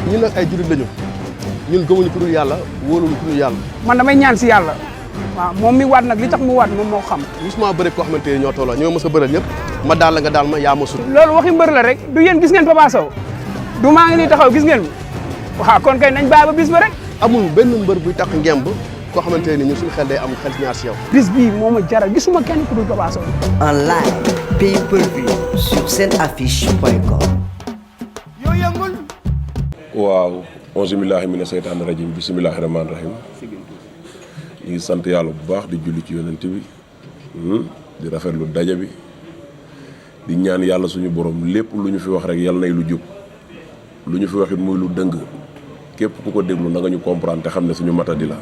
ñun nag ay jullit lañu ñun gëmuñu ku dul yàlla wóoluñu ku dul yàlla. man damay ñaan si yàlla waaw moom mi waat nag li tax mu waat moom moo xam. gisuma bëri koo xamante ne ñoo tolloo ñoo mës a bëral ñëpp ma daal la nga daal ma yaa ma sut. loolu waxi mbër la rek du yéen gis ngeen Papa Sow du maa ngi nii taxaw gis ngeen waaw kon kay nañ bàyyi ba bis ba rek. amul benn mbër buy tax ngemb koo xamante ne ñun suñu xel day am xel ñaar si yow. bis bii moo ma jaral gisuma kenn ku dul Papa Sow. En live, pay-per-view sur senaffiche.com. waaw auzu billaahi mina seytaani rajiim bismillaahi rahmaani rahiim ñu ngi sant yàlla bu baax di julli ci yonent bi di rafetlu daja bi di ñaan yàlla suñu borom lépp lu ñu fi wax rek yàlla nay lu jub lu ñu fi waxit muy lu dëng képp ku ko déglu na nga ñu comprendre te xam ne suñu matadi la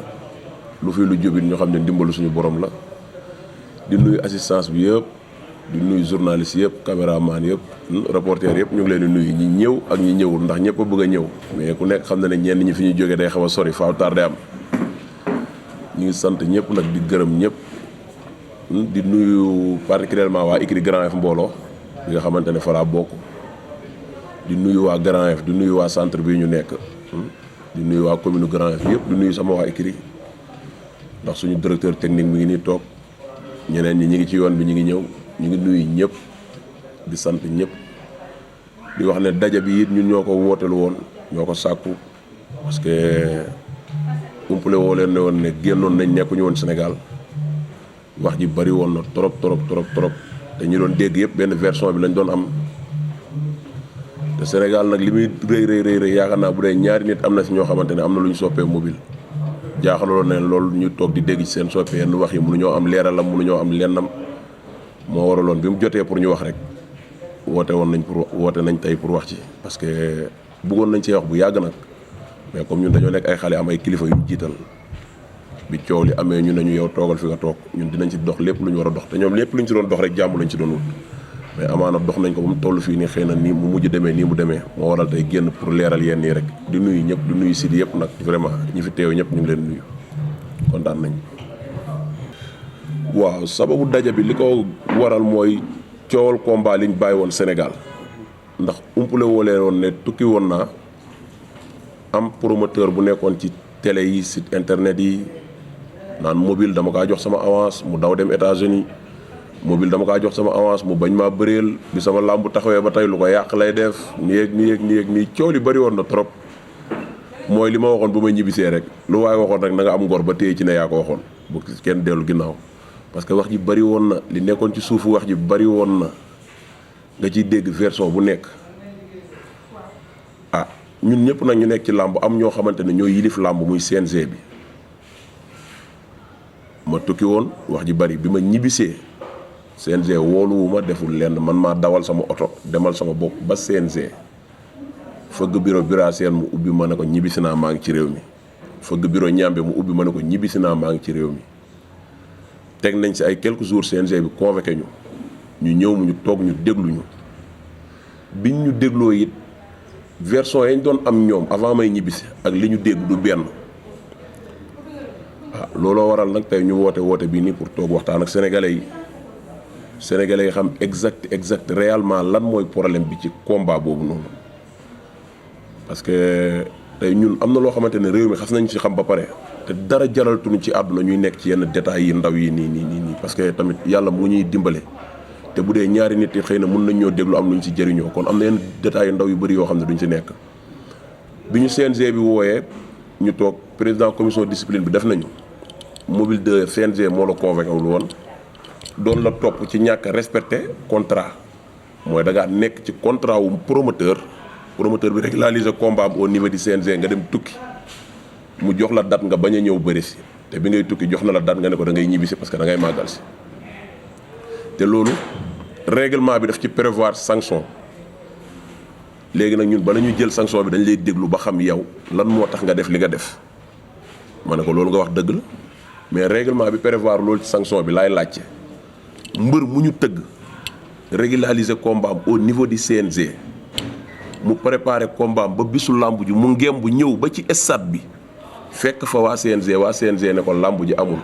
lu fi lu jubit ñu xam ne ndimbalu suñu borom la di nuyu assistance bi yëpp di nuyu journaliste yëpp caméraman yëpp reporter yëpp ñu ngi leen di nuyu ñi ñëw ak ñi ñëwul ndax ñëpp a bëgg a ñëw mais ku nekk xam na ne ñenn ñi fi ñu jógee day xaw a sori faaw tardé am ñu ngi sant ñëpp nag di gërëm ñëpp di nuyu particulièrement waa écurie Grand Yoff mbooloo bi nga xamante ne fa laa bokk di nuyu waa Grand Yoff di nuyu waa centre bi ñu nekk di nuyu waa commune Grand Yoff yëpp di nuyu sama waa écurie ndax suñu directeur technique mi ngi nii toog ñeneen ñi ñi ngi ci yoon bi ñu ngi ñëw ñu ngi nuyu ñëpp di sant ñëpp di wax ne daja bi it ñun ñoo ko wootelu woon ñoo ko sàkku parce que umpale woo leen ne woon ne génnoon nañ nekkuñu woon Sénégal wax ji bari woon na trop te ñu doon dégg yëpp benn version bi lañ doon am te Sénégal nag li muy rëy yaakaar naa bu dee ñaari nit am na si ñoo xamante ne am na lu ñu soppee mobile jaaxaloon ne loolu ñu toog di dégg ci seen soppee yenn wax yi mënuñoo am leeralam mënuñoo am lennam moo waraloon bi mu jotee pour ñu wax rek woote nañ tey pour wax ci parce que bëggoon nañ cee wax bu yàgg nag mais comme ñun dañoo nekk ay xale am ay kilifa yu ñu jiital bi coow li amee ñu nañu yow toogal fi nga toog ñun dinañ ci dox lépp lu ñu war a dox te ñoom lépp lu ñu ci doon dox rek jàmm lañ ci doon wut mais amaana dox nañ ko ba mu toll fii nii xëy na nii mu mujj demee nii mu demee moo waral tey génn pour leeral yenn yi rek di nuyu ñëpp di nuyu sidi yëpp nag vraiment ñi fi teew ñëpp ñu ngi leen nuyu kontaan nañ. waaw sababu daja bi li ko waral mooy coowal combat liñ bàyyi woon Sénégal ndax umpule woo leen woon ne tukki woon naa am promoteur bu nekkoon ci télé yi site internet yi naan mobile dama kaa jox sama avance mu daw dem États-Unis mobile dama kaa jox sama avance mu bañ maa bëreel bi sama làmb taxawee ba tey lu ko yàq lay def nii coow li bari woon na trop mooy li ma waxoon bu may ñibbisee rek lu waaye waxoon rek na nga am ngor ba téye ci ne yaa ko waxoon bu kenn dellu ginnaaw parce que wax ji bari woon na li nekkoon ci suufu wax ji bari woon na nga ciy dégg version bu nekk ah ñun ñëpp nag ñu nekk ci làmb am ñoo xamante ne ñoo yilif làmb muy CNG bi ma tukki woon wax ji bari bi ma ñibbisee CNG wooluwuma deful lenn man maa dawal sama oto demal sama bopp ba CNG fëgg bureau Biraseen mu ubbi ma ne ko ñibbisi naa maa ngi ci réew mi fëgg bureau Ñambe mu ubbi ma ne ko ñibbisi naa maa ngi ci réew mi teg nañ si ay quelques jours CNG bi convoqué ñu ñëw mu ñu toog ñu déglu ñu biñ ñu dégloo it version yañ doon am ñoom avant may ñibbisi ak li ñu dégg du benn ah looloo waral nag tey ñu woote bii nii pour toog waxtaan ak sénégalais yi xam exact réellement lan mooy problème bi ci combat boobu noonu parce que tey ñun am na loo xamante ne réew mi xas nañ ci xam ba pare te dara jaraltuñu ci àdduna ñuy nekk ci yenn détails yi ndaw yi nii parce que tamit yàlla mu ñuy dimbale te bu dee ñaari nit yi xëy na mun nañ ñoo déglu am luñ ci jëriñoo kon am na yenn détails yu ndaw yu bëri yoo xam ne duñ ci nekk bi ñu CNG bi wooyee ñu toog président commission discipline bi def nañu mobile de CNG moo la convoqué wul woon doon la topp ci ñàkk respecté contrat mooy da ngaa nekk ci contrat wu promoteur bi régulariser combat au niveau du CNG nga dem tukki mu jox la date nga bañ a ñëw bëri si te bi ngay tukki jox na la date nga ne ko da ngay ñibbi si parce que da ngay màggal si te loolu règlement bi daf ci prévoir sanction léegi nag ñun bala ñuy jël sanction bi dañ lay déglu ba xam yow lan moo tax nga def li nga def ma ne ko loolu nga wax dëgg la mais règlement bi prévoir loolu ci sanction bi laay laajte mbër mu ñu tëgg régulariser combat am au niveau du CNG mu préparer combat am ba bisu làmb ji mu ngem bu ñëw ba ci stade bi fekk fa waa CNG ne ko làmb ji amul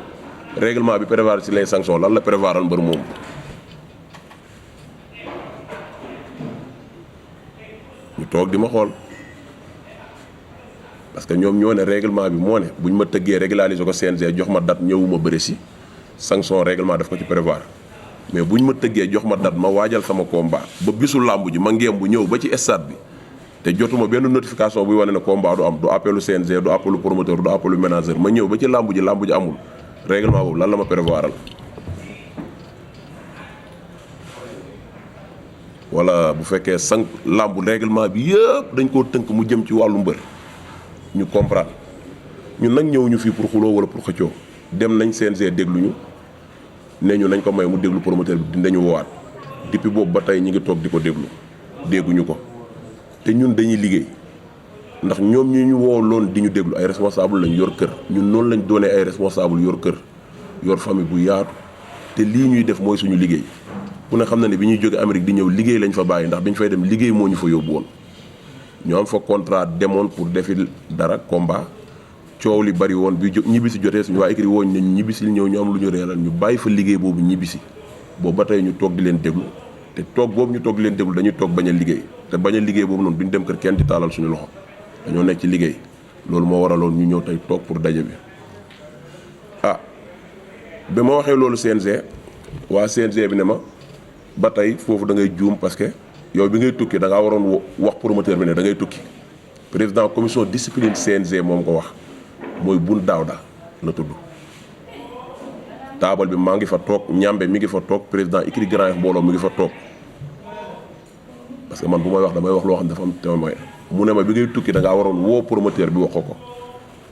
règlement bi prévoir ci les sanctions lan la prévoiral mbër moom ñu toog di ma xool parce que ñoom ñoo ne règlement bi moo ne bu ñu ma tëggee régulariser ko CNG jox ma date ñëwuma bëre si sanction règlement daf ko ci prévoir mais bu ñu ma tëggee jox ma date ma waajal sama combat ba bisu làmb ji ma ngeem bu ñëw ba ci stade bi te jotuma benn notification buy wane ne combat du am du appelu CNG du appelu promoteur du appelu manager ma ñëw ba ci làmb ji amul règlement boobu lan la ma prévoiral wala bu fekkee làmb règlement bi yëpp dañ koo tënk mu jëm ci wàllu mbër ñu comprendre ñun nag ñëw ñu fii pour xuloo wala pour xëccoo dem nañ CNG dégluñu ne ñu nañ ko may mu déglu promoteur bi dinañu woowaat depuis boobu ba tey ñi ngi toog di ko déglu dégguñu ko te ñun dañuy liggéey ndax ñoom ñi ñu woo loon di ñu déglu ay responsable lañ yor kër ñun noonu lañ doonee ay responsable yor kër yor famille bu yaatu te lii ñuy def mooy suñu liggéey ku ne xam na ne bi ñuy jóge Amérique di ñëw liggéey lañ fa bàyyi ndax bi ñu fay dem liggéey moo ñu fa yóbbu woon ñu am fa contrat demoon pour defi dara combat coow li bari woon bi ñibbisi jotee suñu waa écrit wooñ ne ñu ñibbisi ñëw ñu am lu ñu reelal ñu bàyyi fa liggéey boobu ñibbisi boobu ba tey ñu toog di leen déglu te toog boobu ñu toog di leen déglu dañuy toog bañ a liggéey te bañ a liggéey boobu noonu duñ dem kër kenn di taalal suñu loxo dañoo nekk ci liggéey loolu moo waraloon ñu ñëw tey toog pour daje bi ba ma waxee loolu CNG waa CNG bi ne ma ba tey foofu da ngay juum parce que yow bi ngay tukki da ngaa waroon wax promoteur bi ne da ngay tukki président commission discipline CNG moom ko wax mooy Bun Daawda la tudd taabal bi maa ngi fa toog ñambe mi ngi fa toog président écurie Grand Yoff mbooloo mi ngi fa toog parce que man bu may wax damay wax loo xam ne dafa am témoin mu ne ma bi ngay tukki da ngaa waroon woo promoteur bi wax ko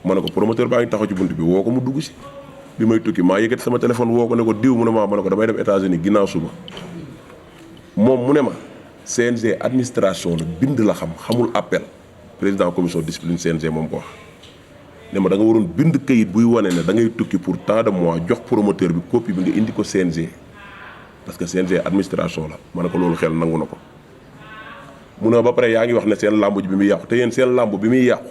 ma ne ko promoteur baa ngi taxaw ci bunt bi woo ko mu dugg si bi may tukki maa yëkkati sama téléphone woo ko ne ko diw mu ne ma ne ko damay dem États-Unis ginnaaw suba moom mu ne ma CNG administration la bind la xamul appel président commission discipline CNG moom ko wax ne ma da nga waroon bind kayit buy wane ne da ngay tukki pour tant de mois jox promoteur bi copie bi nga indi ko CNG parce que CNG administration la ma ne ko loolu xel nangu na ko mu ne ba pare yaa ngi wax ne seen làmb ji bi muy yàqu te yéen seen làmb bi muy yàqu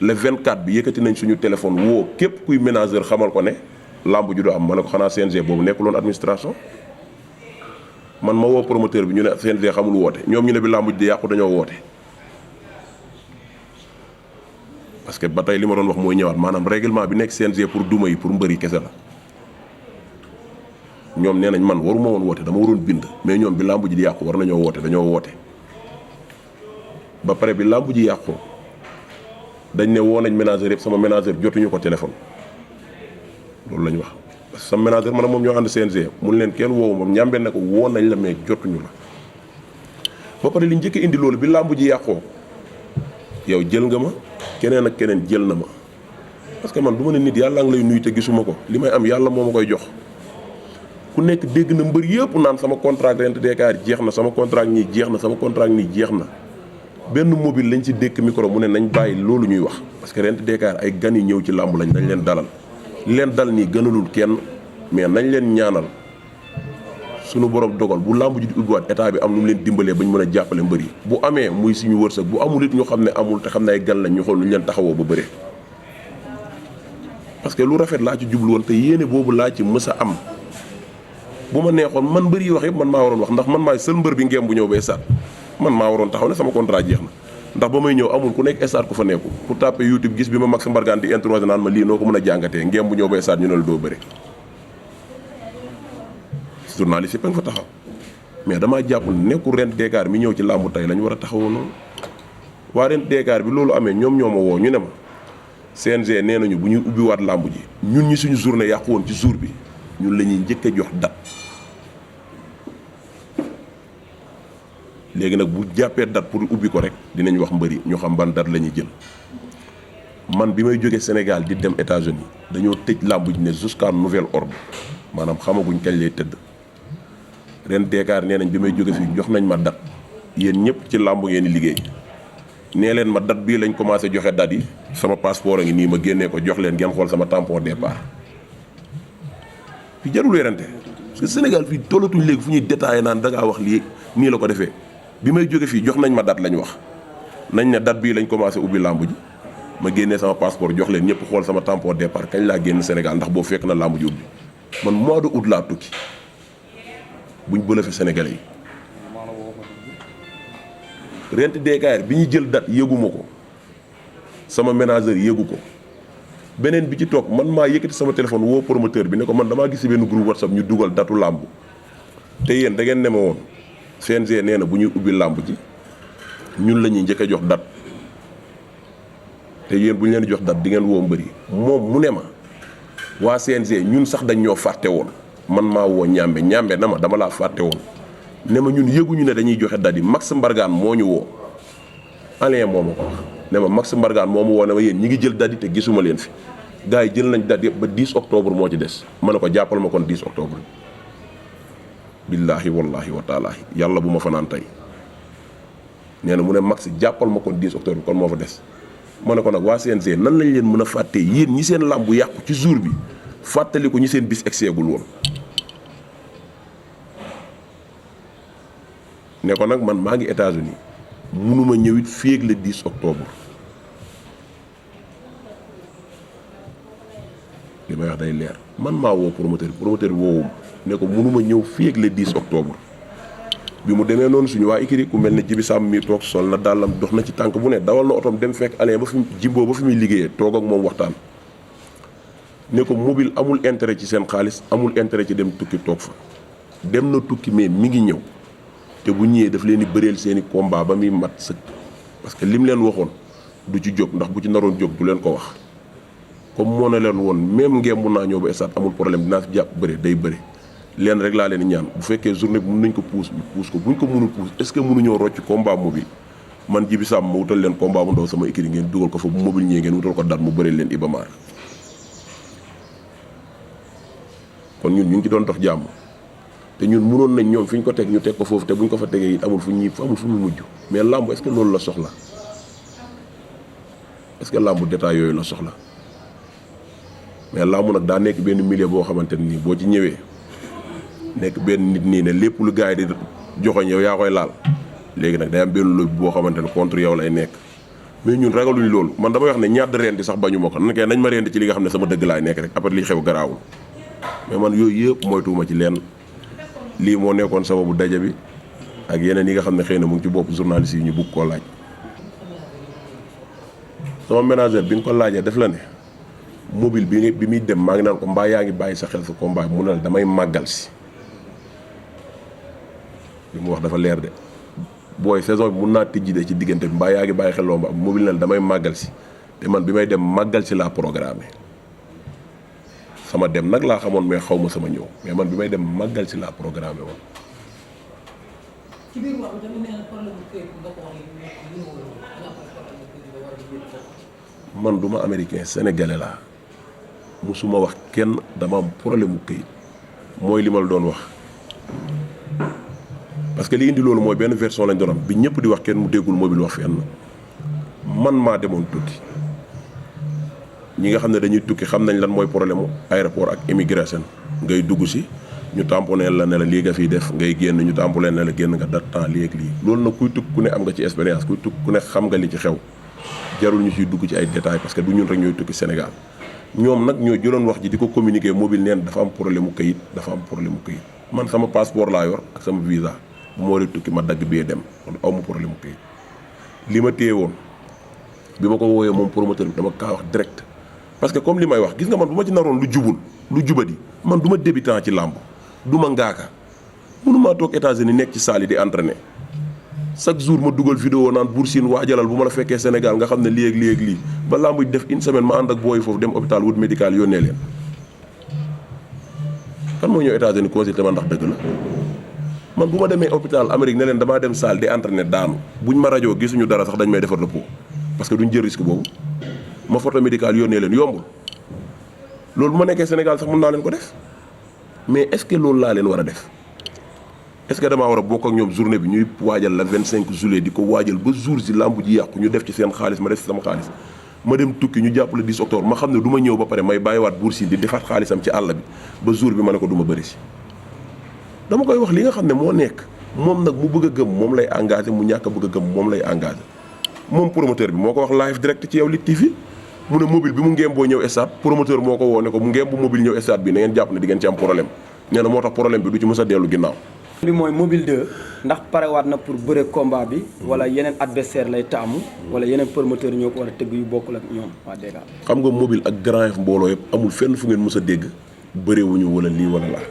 le 24 bi yëkkati nañ suñu téléphone woo képp kuy ménageur xamal ko ne làmb ji du am ma ne ko xanaa CNG boobu nekkuloon administration man ma woo promoteur bi ñu ne CNG xamul woote ñoom ñu ne bi làmb ji di yàqu dañoo woote parce que ba tey li ma doon wax mooy ñëwaat maanaam règlement bi nekk CNG pour duma yi pour mbër yi kese la ñoom nee nañ man waruma woon woote dama waroon bind mais ñoom bi làmb ji di yàqu war nañoo woote dañoo woote ba pare bi làmb ji yàqu dañ ne woo nañ ménageur yëpp sama ménageur jotuñu ko téléphone loolu la ñu wax parce que sama ménageur man moom ñoo ànd CNG mun leen kenn woowu moom ñàmbee ne ko woo nañ la mais jotuñu la ba pare li njëkk indi loolu bi làmb ji yàqoo yow jël nga ma keneen ak keneen jël na ma parce que man du ma ne nit yàlla ngi lay nuyu te gisuma ko li may am yàlla moo ma koy jox ku nekk dégg na mbër yëpp naan sama contrat Rent Dakar jeex na sama contrat ñii jeex na sama contrat nii jeex na benn mobile lañ ci dékk micro mu ne nañ bàyyi loolu ñuy wax parce que Rent Dakar ay gan yi ñëw ci làmb lañ nañ leen dalal li leen dal nii gënalul kenn mais nañ leen ñaanal suñu borom dogal bu làmb ji di ubbiwaat état bi am lu mu leen dimbalee ba ñu mën a jàppale mbër yi bu amee muy suñu wërsëg bu amul it ñu xam ne amul te xam ne ay gan lañ ñu xool nu ñu leen taxawoo ba bëre parce que lu rafet laa ci jublu woon te yéene boobu laa ci mës a am bu ma neexoon man mbër yi wax yëpp man maa waroon wax ndax man maay seul mbër bi ngeem bu ñëw ba stade man maa waroon taxaw ne sama contrat jeex na ndax ba may ñëw amul ku nekk stade ku fa nekku pour tapé YouTube gis bi ma Max Mbargane di introsé naan ma lii noo ko mën a jàngatee ngeem bu ñëw ba stade ñu ne la doo bëre journaliste yëpp a nga fa taxaw mais damaa jàpp nekkul Rent Dakar mi ñëw ci làmbu tey la ñu war a taxawoo noonu waa Rent Dakar bi loolu amee ñoom ñoo ma woo ñu ne ma CNG nee nañu bu ñuy ubbiwaat làmb ji ñun ñi suñu journée yàqu woon ci jour bi ñun la ñuy njëkk a jox date léegi nag bu jàppee date pour ubbi ko rek dinañ wax mbëri ñu xam ban date la ñuy jël man bi may jógee Sénégal di dem États-Unis dañoo tëj làmb ji ne jusqu'à nouvel ordre maanaam xamaguñ kañ lay tëdd Rent Dakar nee nañ bi may jóge fii jox nañ ma date yéen ñëpp ci làmb ngeen di liggéey nee leen ma date bii lañ commencé joxe date yi sama passeport a ngi nii ma génnee ko jox leen ngeen xool sama tampon départ fi jarul werante parce que Sénégal fii tollatuñ léegi fu ñuy détaillé naan da ngaa wax lii nii la ko defee bi may jóge fii jox nañ ma date lañ wax nañ ne date bii lañ commencé ubbi làmb ji ma génnee sama passeport jox leen ñëpp xool sama tampon départ kañ laa génn Sénégal ndax boo fekk na làmb ji ubbi man mois de août laa tukki buñ bëlëfe Sénégalais yi Rent Dakar bi ñu jël date yëguma ko sama ménageur yéegu ko beneen bi ci toog man maa yëkkati sama téléphone woo promoteur bi ne ko man damaa gis benn groupe WhatsApp ñu dugal datu làmb te yéen da ngeen ne ma woon CNG nee na bu ñuy ubbi làmb ji ñun la ñuy njëkk a jox date te yéen bu ñu leen jox date di ngeen woo mbëri moom mu ne ma waa CNG ñun sax dañ ñoo fàtte woon man maa woo ñambe na ma dama laa fàtte woon ne ma ñun yëguñu ne dañuy joxe date yi Max Mbargane moo ñu woo Alain moo ma ko wax ne ma Max Mbargane moo ma woo ne ma yéen ñi ngi jël date yi te gisuma leen fi gars yi jël nañ date yëpp ba 10 octobre moo ci des ma ne ko jàppal ma kon 10 octobre billaahi wallaahi wa taalaahi yàlla bu ma fanaan tey nee na mu ne Max jàppal ma kon 10 octobre kon moo fa des ma ne ko nag waa CNG nan lañ leen mën a fàttee yéen ñi seen làmb bu yàqu ci jour bi fàttali ko ñi seen bis egseegul woon ne ko nag man maa ngi États-Unis mënuma ñëwit fii ak le 10 octobre li may wax day leer man maa woo promoteur woowum ne ko mënuma ñëw fii ak le 10 octobre bi mu demee noonu suñu waa ikiri ku mel ne Jibi Sam mi toog sol na dàllam dox na ci tànk bu ne dawal na otom dem fekk Alain ba fi Jimbo ba fi muy liggéeyee toog ak moom waxtaan ne ko mobile amul intérêt ci seen xaalis amul intérêt ci dem tukki toog fa dem na tukki mais mi ngi ñëw te bu ñëwee daf leen di bëreel seeni combat ba muy mat sëkk parce que lim leen waxoon du ci jóg ndax bu ci naroon jóg du leen ko wax comme moo ne leen woon même ngeen mun naa ñëw ba stade amul problème dinaa fi jàpp bëre day bëre leen rek laa leen ñaan bu fekkee journée bi mën nañ ko puus ñu puus ko buñ ko mënul puus est-ce que mënuñoo rocc combat mobile man Jibi Sam ma wutal leen combat bu ndaw sama équipe ngeen dugal ko fa bu mobile ñëwee ngeen wutal ko date mu bëreel leen Ibamar kon ñun ñu ngi ci doon dox jàmm te ñun mënoon nañ ñoom fi ñu ko teg ñu teg ko foofu te buñ ko fa tegee it amul fu mu mujj mais làmb est-ce que loolu la soxla est-ce que làmb détail yooyu la soxla mais làmb nag daa nekk benn milieu boo xamante ne nii boo ci ñëwee nekk benn nit nii ne lépp lu gars yi di joxoñ yow yaa koy laal léegi nag day am benn lobby boo xamante ne contre yow lay nekk mais ñun ragaluñ loolu man damay wax ne ñadd rendi sax bañu ma ko nan kay nañ ma rendi ci li nga xam ne sama dëgg laay nekk rek après li xew garaawul mais man yooyu yëpp moytuwuma ci leen lii moo nekkoon sababu daje bi ak yeneen yi nga xam ne xëy na mu ngi ci bopp journaliste yi ñu bugg koo laaj sama ménageur bi nga ko laajee def la ne mobile bi muy dem maa ngi naan ko mbaa yaa ngi bàyyi sa xel sa combat mu ne la damay màggal si li mu wax dafa leer de booy saison bi mun naa tijji de ci diggante bi mbaa yaa ngi bàyyi xel loo ba mobile na la damay màggal si te man bi may dem màggal si laa programmé sama dem nag laa xamoon mais xaw ma sama ñëw mais man bi may dem màggal si laa programmé woon. ci biir wax bi tamit nee na problème bu këyit nga ko wax man du ma américain sénégalais laa musuma wax kenn dama am problème mu këyit mooy li ma la doon wax parce que li indi loolu mooy benn version lañ doon am bi ñëpp di wax kenn mu déggul mobile wax fenn man maa demoon tukki. ñi nga xam ne dañuy tukki xam nañ lan mooy problème mu aéroport ak immigration ngay dugg si ñu tamponné la ne la lii nga fiy def ngay génn ñu tamponné ne la génn nga date temps lii ak lii loolu nag kuy tukki ku ne am nga ci expérience kuy tukki ku ne xam nga li ci xew jarul ñu ciy dugg ci ay détails parce que du ñun rek ñooy tukki Sénégal ñoom nag ñoo jëloon wax ji di ko communiquer mobile neen dafa am problème mu këyit dafa am problème mu këyit man sama passeport laa yor ak sama visa bu moo rek tukki ma dagg bee dem kon aw ma problème mu këyit li ma téye woon bi ma ko wooyee moom promoteur bi dama kaa wax direct parce que comme li may wax gis nga man bu ma ci naroon lu jubadi man du ma débutant ci làmb du ma ngaaka mënumaa toog États-Unis nekk ci salle yi di entraîner chaque jour ma dugal vidéo naan Bour Sine waajalal bu ma la fekkee Sénégal nga xam ne lii ak lii ba làmb def une semaine ma ànd ak booy foofu dem hôpital wut médical yónnee leen kan moo ñëw États-Unis consulté ma ndax dëgg la man bu ma demee hôpital Amérique ne leen damaa dem salle di entraîner daanu buñ ma rajoo gisuñu dara sax dañ may defar le pot parce que duñ jël risque boobu ma photo médical yónnee leen yombul loolu bu ma nekkee Sénégal sax mën naa leen ko def mais est-ce que loolu laa leen war a def est-ce que damaa war a bokk ak ñoom journée bi ñuy waajal la 25 juillet di ko waajal ba jour si làmb ji yàqu ñu def ci seen xaalis ma def ci sama xaalis ma dem tukki ñu jàpp le 10 octobre ma xam ne du ma ñëw ba pare may bàyyiwaat Bour Sine di defaat xaalisam ci àll bi ba jour bi ma ne ko du ma bëri si dama koy wax li nga xam ne moo nekk moom nag mu bëgg a gëm moom lay engagé mu ñàkk a bëgg a gëm moom lay engagé moom promoteur bi moo ko wax live direct ci yow Lutte TV mu ne mobile bi mu ngeem boo ñëw stade promoteur moo ko woo ne ko mu ngeem bu mobile ñëw stade bi na ngeen jàpp ne di ngeen ci am problème nee na moo tax problème bi du ci mës a dellu ginnaaw bi mooy Mobile 2 ndax parewaat na pour bëre combat bi wala yeneen adversaire lay taamu wala yeneen promoteur ñoo ko war a tëgg yu bokkul ak ñoom waa Dega. xam nga Mobile ak Grand Yoff mbooloo yëpp amul fenn fu ngeen mës a dégg bëreewuñu wala lii wala laa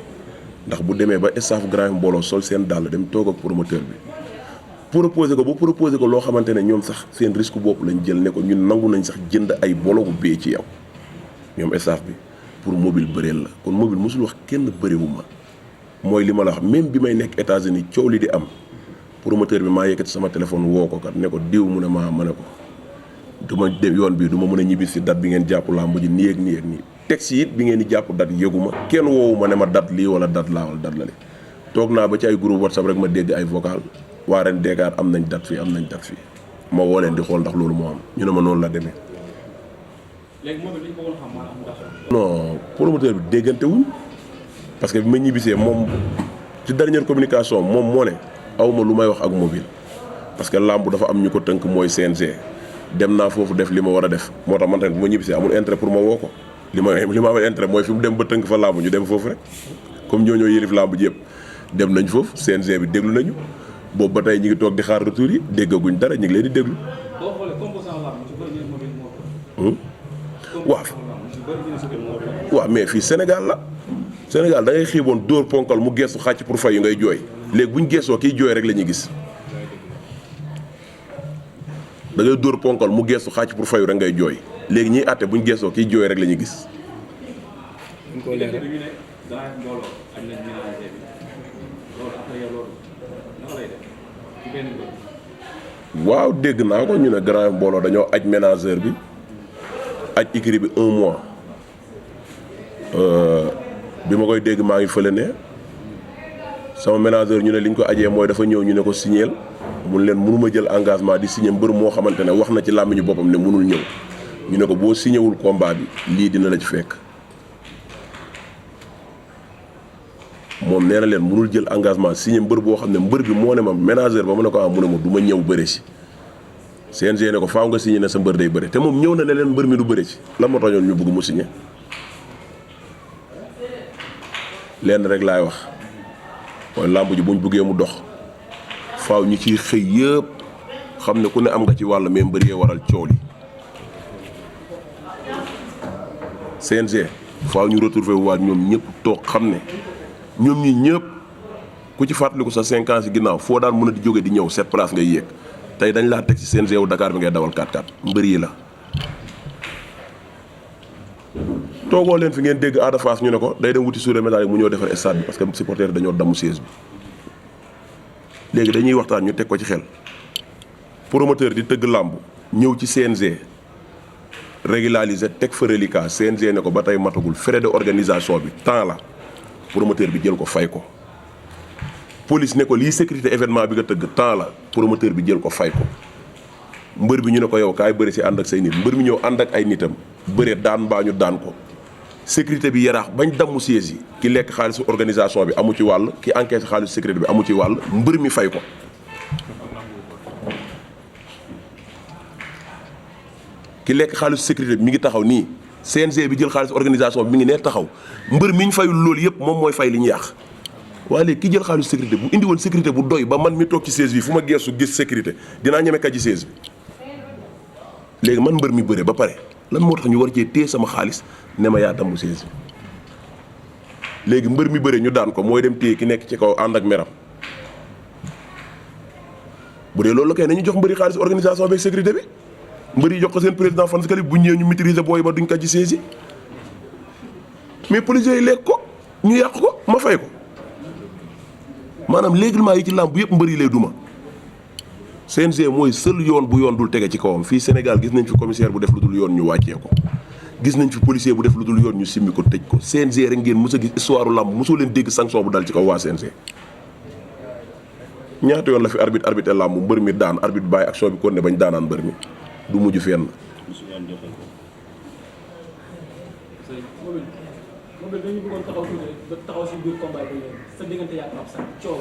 ndax bu demee ba staff Grand Yoff mbooloo sol seen dàll dem toog ak promoteur bi proposé ko loo xamante ne ñoom sax seen risque bopp lañ jël ne ko ñun nangu nañ sax jënd ay bologu bee ci yow ñoom staff bi pour Mobile bëreel la kon Mobile mosul wax kenn bëreewuma mooy li ma la wax même bi may nekk États-Unis coow li di am promoteur bi maa yëkkati sama téléphone woo ko kat ne ko diw mu ne ma ne ko du ma dem yoon bi du ma mën a ñibbi si date bi ngeen jàpp làmb ji nii ak nii ak nii texte it bi ngeen di jàpp date yëguma kenn woowu ma ne ma date lii wala date laa wala date la li toog naa ba ci ay groupe WhatsApp rek ma dégg ay vocal waa ren Dakar am nañ date fii am nañ date fii ma woo leen di xool ndax loolu moo am ñu ne ma noonu la demee. léegi moom dañ ko woon xam maanaam ndax. non promoteur bi déggante wuñ parce que bi ma ñibbisee moom ci dernière communication moom moo ne awma lu may wax ak Mobile parce que làmb dafa am ñu ko tënk mooy CNG dem naa foofu def li ma war a def moo tax man tamit bu ma ñibbisee amul intérêt pour ma woo ko li ma amal intérêt mooy fi mu dem ba tënk fa làmb ñu dem foofu rek comme ñoo yëlif làmb ji yëpp dem nañ foofu CNG bi déglu nañu boobu ba tey ñu ngi toog di xaar retour yi déggaguñ dara ñu ngi leen di déglu. boo xoolee composant làmb ci bëri ñu Mobile moo ko. waaw mais fii Sénégal la Sénégal da ngay xiiboon dóor ponkal mu geesu xàcc pour fay yu ngay jooy léegi buñ geesoo kiy jooy rek la ñuy gis da ngay dóor ponkal mu geesu xàcc pour fayu rek ngay jooy léegi ñiy àtte buñ geesoo kiy jooy rek la ñuy gis. ñu ko leeral ñu ne daa mbooloo ak nañ ménagé bi loolu après yow loolu naka lay def ci benn mbir. waaw dégg naa ko ñu ne Grand Yoff mbooloo dañoo aj ménageur bi aj écurie bi 1 mois bi ma koy dégg maa ngi fële ne sama ménageur ñu ne li ñu ko ajee mooy dafa ñëw ñu ne ko signeel mun leen mënuma jël engagement di signé mbër moo xamante ne wax na ci làmmiñu boppam ne mënul ñëw ñu ne ko boo signéwul combat bi lii dina la ci fekk moom nee na leen mënul jël engagement signé mbër boo xam ne mbër bi moo ne ma ménageur ba mu ne ko mu ne ma du ma ñëw bëre si CNG ne ko faaw nga signé ne sa mbër day bëre te moom ñëw na ne leen mbër mi du bëre si lan moo tax ñoon ñu bëgg mu signé lenn rek laay wax mooy làmb ji buñ bëggee mu dox faaw ñi ciy xëy yëpp xam ne ku ne am nga ci wàll mais mbër yee waral coow li CNG faaw ñu retrouver waat ñoom ñëpp toog xam ne ñoom ñi ñëpp ku ci fàttaliku sa 5 ans ci ginnaaw foo daan mën a di jóge di ñëw 7 place ngay yéeg tey dañ laa teg ci CNG wu Dakar bi ngay dawal 4x4 mbër yi la. toogoo leen fi ngeen dégg Ada Fass ñu ne ko day dem wuti suure médaille mu ñëw defar stade bi parce que supporter dañoo damm siège bi léegi dañuy waxtaan ñu teg ko ci xel promoteur di tëgg làmb ñëw ci CNG régulariser teg fa reliquat CNG ne ko ba tey matagul frais de organisation bi temps la promoteur bi jël ko fay ko police ne ko lii sécurité événement bi nga tëgg temps la promoteur bi jël ko fay ko mbër bi ñu ne ko yow kaay bëri si ànd ak say nit mbër mi ñëw ànd ak ay nitam bëre daan mbaa ñu daan ko sécurité bi yaraax bañ dammu siège yi ki lekk xaalisu organisation bi amu ci wàll ki encaisse xaalisu sécurité bi amu ci wàll mbër mi fay ko ki lekk xaalisu sécurité bi mi ngi taxaw nii CNG bi jël xaalisu organisation bi mi ngi nee taxaw mbër mi ñu fayul loolu yëpp moom mooy fay li ñu yàq waaye léegi ki jël xaalisu sécurité bu indi woon sécurité bu doy ba man mi toog ci siège bi fu ma geesu gis sécurité dinaa ñeme kaj ci siège bi léegi man mbër mi bëre ba pare lan moo tax ñu war cee téye sama xaalis ne ma yaa damm siège bi léegi mbër mi bëre ñu daan ko mooy dem téye ki nekk ci kaw ànd ak meram bu dee loolu la kay nañu jox mbëri xaalis organisation avec sécurité bi mbëri jox ko seen président fan si bu ñëwee ñu maîtriser booy ba duñ kaj ci siège yi mais policiers yi lekk ko ñu yàq ko ma fay ko maanaam règlement yi ci làmb yëpp mbëri lay duma CNG mooy seul yoon bu yoon dul tege ci kawam fii Sénégal gis nañ fi commissaire bu def lu dul yoon ñu wàccee ko gis nañ fi policier bu def lu dul yoon ñu simmi ko tëj ko CNG rek ngeen mos a gis histoire làmb mosoo leen dégg sanction bu dal ci kaw waa CNG. ñaata yoon la fi arbitre làmb mbër mi daan arbitre bàyyi action bi kon ne bañ daanaan mbër mi du mujj fenn. Mobile dañu bëggoon taxaw tuuti ba taxaw si biir combat bi sa diggante yaa Pape Sarr coow.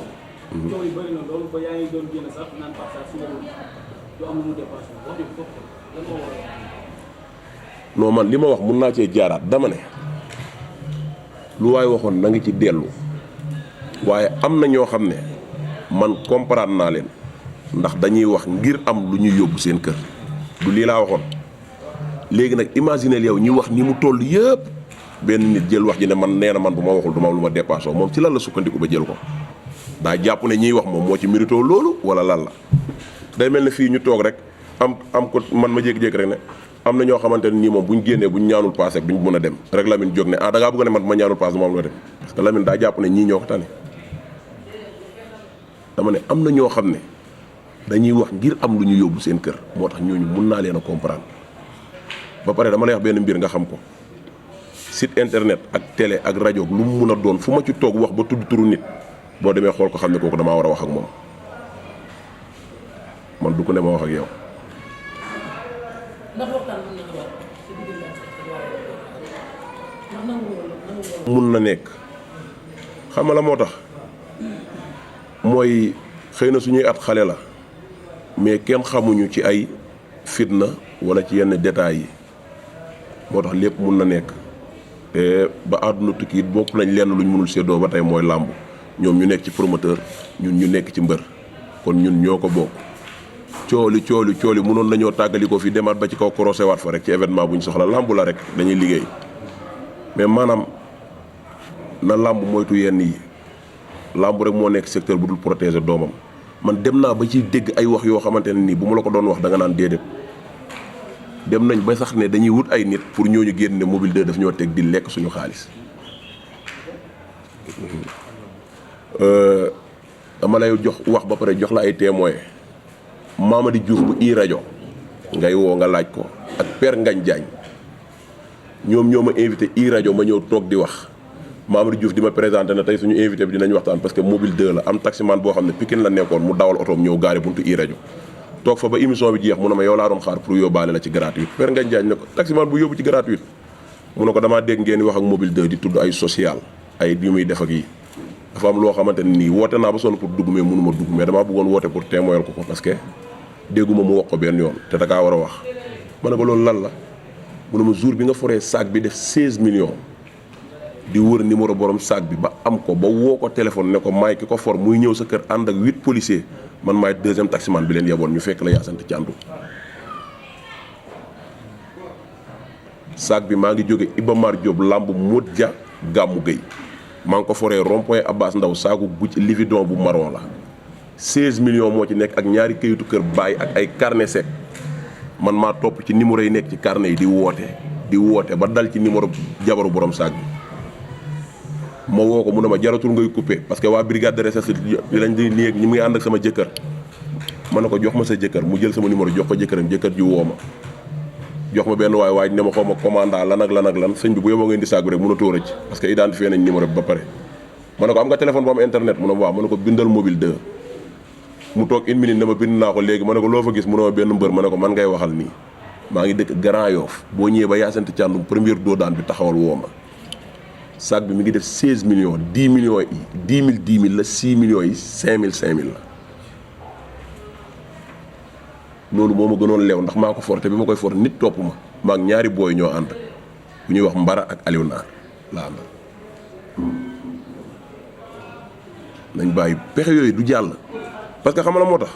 coow yi bëri na loolu ba yaa ngi doon génn sax naan Pape Sarr su du am lu mu dépassé wax dëgg foofu lan moo waral. non man li ma wax mun naa cee jaaraat dama ne lu waay waxoon na ngi ci dellu waaye am na ñoo xam ne man comprendre naa leen ndax dañuy wax ngir am lu ñuy yóbbu seen kër du lii laa waxoon léegi nag imaginez yow ñi wax ni mu toll yëpp benn nit jël wax ji ne man nee na man bu ma waxul du ma am lu ma dépassé moom ci lan la sukkandiku ba jël ko daa jàpp ne ñiy wax moom moo ci mérito loolu wala lan la day mel ne fii ñu toog rek am ko man ma jékki-jékki rek ne am na ñoo xamante ne nii moom bu ñu génnee bu ñu ñaanul paase duñ mën a dem rek Lamine jóg ne da ngaa bëgg ne man bu ma ñaanul paase du ma am lu dem parce que Lamine daa jàpp ne ñii ñoo ko tane dama ne am na ñoo xam ne dañuy wax ngir am lu ñu yóbbu seen kër moo tax ñooñu mun naa leen a comprendre ba pare dama lay wax benn mbir nga xam ko site internet ak télé ak rajo lu mu mun a doon fu ma ci toog wax ba tudd turu nit boo demee xool ko xam ne kooku damaa war a wax ak moom man du ko ne ma wax ak yow. ndax waxtaan mën na war ci diggante ndax nangu mun na nekk xam nga la moo tax mooy xëy na suñuy at xale la mais kenn xamuñu ci ay fitna wala ci yenn détails yi moo tax lépp mun na nekk te ba àdduna tukki it bokk nañ lenn luñ mënul séddoo ba tey mooy làmb ñoom ñu nekk ci promoteur ñun ñu nekk ci mbër kon ñun ñoo ko bokk cooli mënoon nañoo tàggali ko fi demaat ba ci kaw croisé waat fa rek ci événement bu ñu soxla làmb la rek dañuy liggéey mais maanaam na làmb moytu yenn yi làmb rek moo nekk secteur bu dul protéger doomam man dem naa ba ci dégg ay wax yoo xamante ne nii bu ma la ko doon wax da nga naan déedéet dem nañ ba sax ne dañuy wut ay nit pour ñooñu génn ne Mobile 2 daf ñoo teg di lekk suñu xaalis dama lay jox wax ba pare jox la ay témoins Mamadi Diouf bu i rajo ngay woo nga laaj ko ak Père Ngagne Diagne ñoom ñoo ma invité i rajo ma ñëw toog di wax Mamadi Diouf di ma présenté na tey suñu invité bi dinañ waxtaan parce que Mobile 2 la am taximan boo xam ne Pikine la nekkoon mu dawal otoom ñëw gaare buntu i rajo toog fa ba émission bi jeex mu ne ma yow laa doon xaar pour yóbbaale la ci gratuite Père Ngagne Diagne ne ko taximan bu yóbbu ci gratuite mu ne ko damaa dégg ngeen di wax ak Mobile 2 di tudd ay social ay yu muy def ak yi dafa am loo xamante ne nii woote naa ba sonn pour dugg mais mënuma dugg mais damaa bëggoon woote pour témoignal ko parce que dégguma mu wax ko benn yoon te da kaa war a wax ma ne ko loolu lan la mu ne ma jour bi nga foree sac bi def 16 millions di wër numéro borom sac bi ba am ko ba woo ko téléphone ne ko maay ki ko for muy ñëw sa kër ànd ak 8 policiers man maay deuxième taximan bi leen yeboon ñu fekk la yaasante ci àndu sac bi maa ngi jóge Iba Mar Diop lamb Modja Gamou Gueye maa ngi ko foree rond-point Abbas Ndaw saaku bu ci lividon bu marron la 16 millions moo ci nekk ak ñaari këyitu kër baay ak ay carnet sec man maa topp ci numéro yi nekk ci carnet yi di woote ba dal ci numéro jabaru borom saag bi ma woo ko mu ne ma jaratul ngay coupé parce que waa brigade de recherche lañ di néeg ñi muy ànd ak sama jëkkër ma ne ko jox ma sa jëkkër mu jël sama numéro jox ko jëkkëram jëkkër ji woo ma jox ma benn waay ne ma xaw ma commandant lan ak lan sëñ bi bu yóbboo ngeen di saag bi rek mën a tóor a ci parce que identifié nañ numéro bi ba pare ma ne ko am nga téléphone bu am internet mu ne ma waaw ma ne ko bindal Mobile 2 mu toog une minute ne ma bind naa ko léegi ma ne ko loo fa gis mu ne ma benn mbër ma ne ko man ngay waxal nii maa ngi dëkk Grand Yoff boo ñëwee ba Yacine Thiandoum première doo daan bi taxawal woo ma sac bi mi ngi def 16 millions 10 millions yi 10 000 la 6 millions yi 5 000 la loolu moo ma gënoon leew ndax maa ko forte bi ma koy forte nit topp ma maag ñaari booy ñoo ànd bu ñuy wax Mbara ak Aliou Naar la ànd nañ bàyyi pexe yooyu du jàll parce que xam nga la moo tax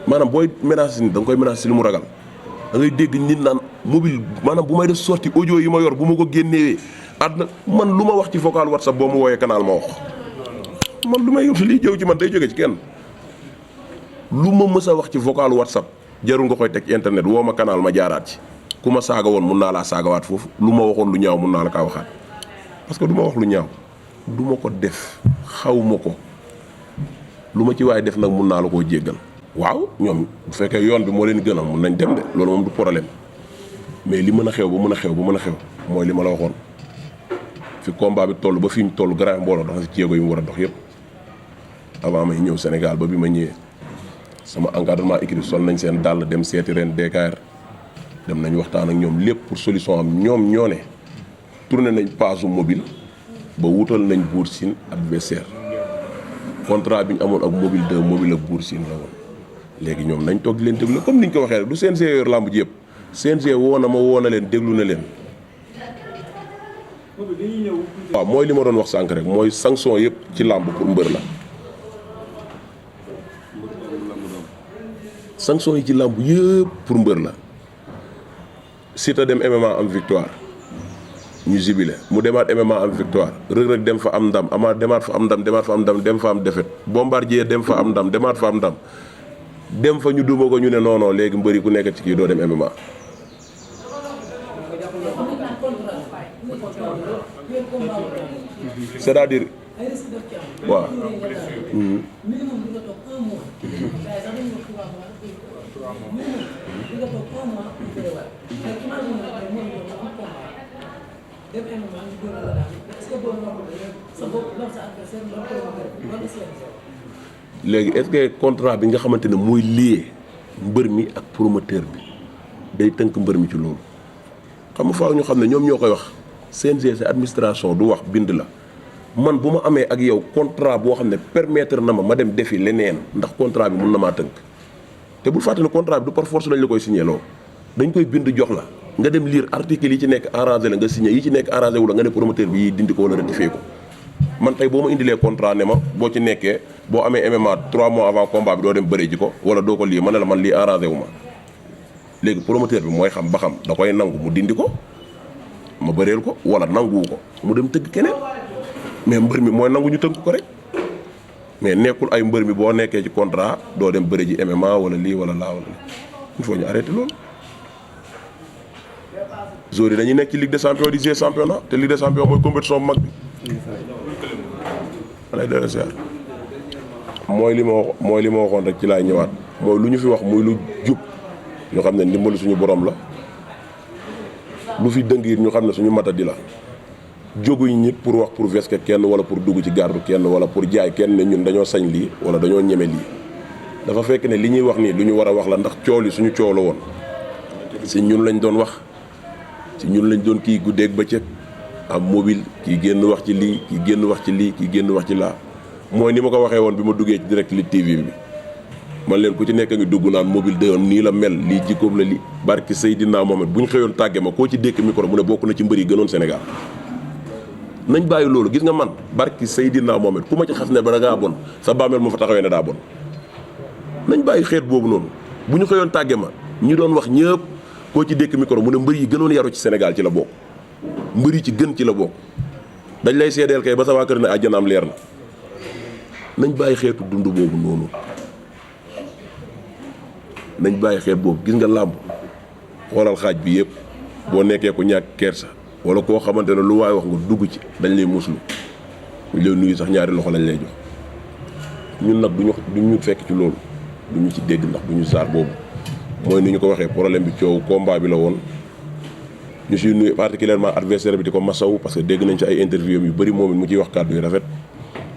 maanaam booy menace nit da nga koy menace si lu mu ragal da ngay dégg nit naan mobile maanaam bu may def sorti audio yi ma yor bu ma ko génnewee àdduna man lu ma wax ci vocal WhatsApp boo ma wooyee canal ma wax man lu may lii jëw ci man day jóge ci kenn lu ma mës a wax ci vocal WhatsApp jarul nga koy teg internet woo ma canal ma jaaraat ci ku ma saaga woon mun naa laa saagawaat foofu lu ma waxoon lu ñaaw mun naa la kaa waxaat parce que du ma wax lu ñaaw du ma ko def xaw ma ko lu ma ci waay def nag mun naa la koo jéggal waaw ñoom bu fekkee yoon bi moo leen gën a mun nañ dem de loolu moom du problème mais li mën a xew ba mën a xew ba mën a xew mooy li ma la waxoon fi combat bi toll ba fi ñu toll grand mbooloo dox si jéego yi mu war a dox yëpp avant may ñëw Sénégal ba bi ma ñëwee sama encadrement équipe sol nañ seen dàll dem seeti ren DKR dem nañ waxtaan ak ñoom lépp pour solution am ñoom ñoo ne tourné nañ paasu mobile ba wutal nañ Bour Sine adversaire contrat bi ñu amoon ak Mobile 2 mobile ak Bour Sine la woon léegi ñoom nañ toog di leen déglu comme ni ñu ko waxee rek du CNG yor làmb ji yëpp CNG woo na leen déglu na leen waaw mooy li ma doon wax sànq rek mooy sanction yëpp ci làmb pour mbër la. sanction yi ci làmb yëpp pour mbër la. Siteu dem MMA am victoire ñu jibile mu demaat MMA am victoire Reug Reug dem fa am ndam amaat demaat fa am ndam demaat fa am ndam dem fa am défaite Bombardier dem fa am ndam demaat fa am ndam dem fa ñu duma ko ñu ne non non léegi mbëri ku nekk ci kii doo dem MMA. c'est-à-dire waaw. léegi est-ce que contrat bi nga xamante ne mooy lié mbër mi ak promoteur bi day tënk mbër mi ci loolu xam nga faaw ñu xam ne ñoom ñoo koy wax CNG sa administration du wax bind la man bu ma amee ak yow contrat boo xam ne permettre na ma dem defi leneen ndax contrat bi mun na maa tënk te bul fàtte ne contrat bi du par force lañ la koy signé loo dañ koy bind jox la nga dem lire article yi ci nekk arrangé la nga signé yi ci nekk arrangé wu la nga ne promoteur bi yi dindi ko wala rectifié ko man tey boo ma indilee contrat ne ma boo ci nekkee boo amee MMA 3 mois avant combat bi doo dem bëri ji ko wala doo ko lii ma ne la man lii arrangé wu ma léegi promoteur bi mooy xam ba xam da koy nangu mu dindi ko ma bëreel ko wala nanguwu ko mu dem tëgg keneen mais mbër mi mooy nangu ñu tënk ko rek mais nekkul ay mbër mi boo nekkee ci contrat doo dem bëri ji MMA wala lii wala laa wala lii il faut ñu arrêté loolu. joueurs yi dañuy nekk ci Ligue des champions di jouer championnat te Ligue des champions mooy compétition bu mag bi. lay dara seer mooy li ma waxoon rek ci laay ñëwaat mooy lu ñu fi wax muy lu jub ñu xam ne ndimbalu suñu borom la lu fi dëng it ñu xam ne suñu matadi la jóguñ nit pour wax pour vesque kenn wala pour dugg ci gardu kenn wala pour jaay kenn ne ñun dañoo sañ lii wala dañoo ñeme lii dafa fekk ne li ñuy wax nii lu ñu war a wax la ndax coow li suñu coow la woon si ñun lañ doon wax si ñun lañ doon kii guddeeg bëccëg am mobile kii génn wax ci lii kii génn wax ci lii kii génn wax ci laa mooy ni ma ko waxee woon bi ma duggee ci Direct Lutte TV bi man leen ku ci nekk ngi dugg naan mobile de nii la mel lii jikkoom la li barki Seydina Mohamed bu ñu xëyoon tàgge ma koo ci dékk micro mu ne bokk na ci mbër yi gënoon Sénégal nañ bàyyi loolu gis nga man barki Seydina Mohamed ku ma ci xas ne ba da ngaa bon sa bàmmeel moo fa taxawee ne daa bon nañ bàyyi xeet boobu noonu bu ñu xëyoon tàgge ma ñi doon wax ñëpp koo ci dékk micro mu ne mbër yi gënoon yaru ci Sénégal ci la bokk mbër yi ci gën ci la bokk dañ lay seedeel kay ba sa waa kër ne àjjanaam leer na nañ bàyyi xeetu dund boobu noonu nañ bàyyi xeet boobu gis nga làmb xoolal xaaj bi yëpp boo nekkee ku ñàkk kersa wala koo xamante ne lu waay wax nga dugg ci dañ lay muslu ñu lay nuyu sax ñaari loxo lañ lay jox ñun nag duñu fekk ci loolu duñu ci dégg ndax duñu saar boobu mooy ni ñu ko waxee problème bi coow combat bi la woon ñu siy nuyu particulièrement adversaire bi di ko masawu parce que dégg nañ ci ay interview yu bëri moom it mu ciy wax kàddu yu rafet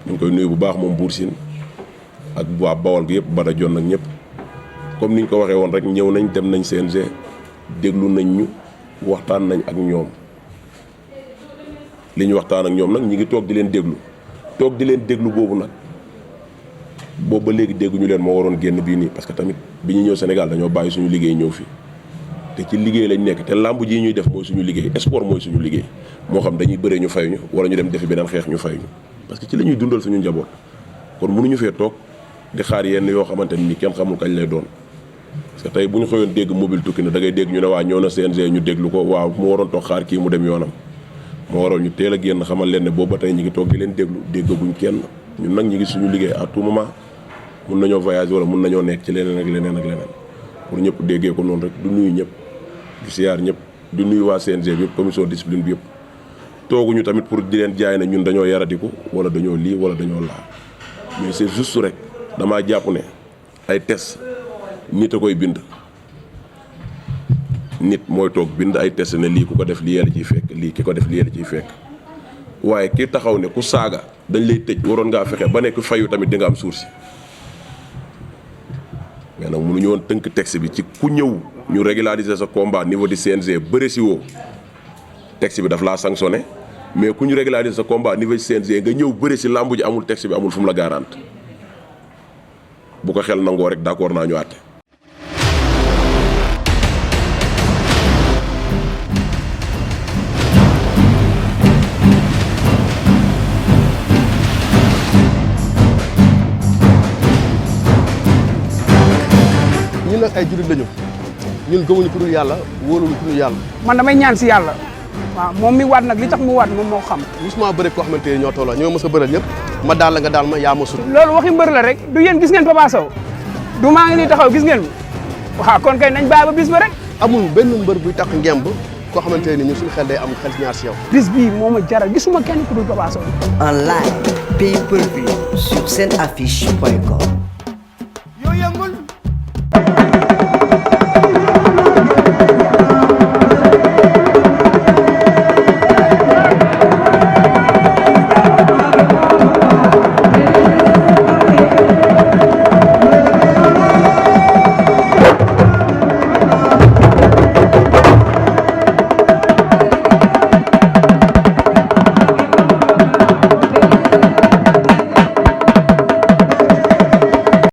ñu ngi koy nuyu bu baax moom Bour Sine ak waa Bawol gi yëpp Bada Jon nag ñëpp comme ni ñu ko waxee woon rek ñëw nañ dem nañ CNG déglu nañ ñu waxtaan nañ ak ñoom li ñu waxtaan ak ñoom nag ñi ngi toog di leen déglu boobu nag boobu ba léegi dégguñu leen moo waroon génn bii nii parce que tamit bi ñu ñëw Sénégal dañoo bàyyi suñu liggéey ñëw fi te ci liggéey lañ nekk te làmb ji ñuy def mooy suñu liggéey sport mooy suñu liggéey moo xam dañuy bëree ñu fay ñu wala ñu dem defi beneen xeex ñu fay ñu parce que ci la ñuy dundal suñu njaboot kon mënuñu fee toog di xaar yenn yoo xamante ni kenn xamul kañ lay doon parce que tey bu ñu xëyoon dégg mobile tukki na da ngay dégg ñu ne waa ñëw na CNG ñu déglu ko waaw mu waroon toog xaar kii mu dem yoonam moo waroon ñu teel a génn xamal leen ne boobu ba tey ñi ngi toog di leen déglu déggaguñ kenn ñun nag ñi ngi suñu liggéey à tout moment mun nañoo voyager wala mun nañoo nekk ci leneen ak leneen ak leneen pour ñëpp déggee ko noonu rek du nuyu ñëpp du siyaar ñëpp du nuyu waa CNG bi yëpp commission discipline bi yëpp tooguñu tamit pour di leen jaay ne ñun dañoo yaradiku wala dañoo lii wala dañoo laa mais c'est juste rek damaa jàpp ne ay test nit a koy bind nit mooy toog bind ay test ne lii ku ko def lii yàlla ciy fekk lii ki ko def lii yàlla ciy fekk waaye ki taxaw ne ku saaga dañ lay tëj waroon ngaa fexe ba nekk fayu tamit di nga am source mais nag mënuñu woon tënk texte bi ci ku ñëw ñu régulariser sa combat niveau du CNG bëre si woo texte bi daf laa sanctionné mais ku ñu régulariser sa combat niveau du CNG nga ñëw bëre si làmb ji amul texte bi amul fu mu la garante bu ko xel nangoo rek d'accord naa ñu àtte nag ay jullit lañu ñun gëmuñu ku dul yàlla wóoluñu ku dul yàlla. man damay ñaan si yàlla waaw moom mi waat nag li tax mu waat moom moo xam. musuma bëri koo xamante ni ñoo tolloo ñoo mës a bëral ñëpp ma daal la nga daal ma yaa ma sut. loolu waxi mbër la rek du yéen gis ngeen Papa Sow du maa ngi nii taxaw gis ngeen waaw kon kay nañ bàyyi ba bis ba rek. amul benn mbër buy tax ngemb koo xamante ni ñun suñu xel day am xel ñaar si yow. bis bii moo ma jaral gisuma kenn ku dul Papa Sow. En live, pay-per-view sur SeneAffiche.com.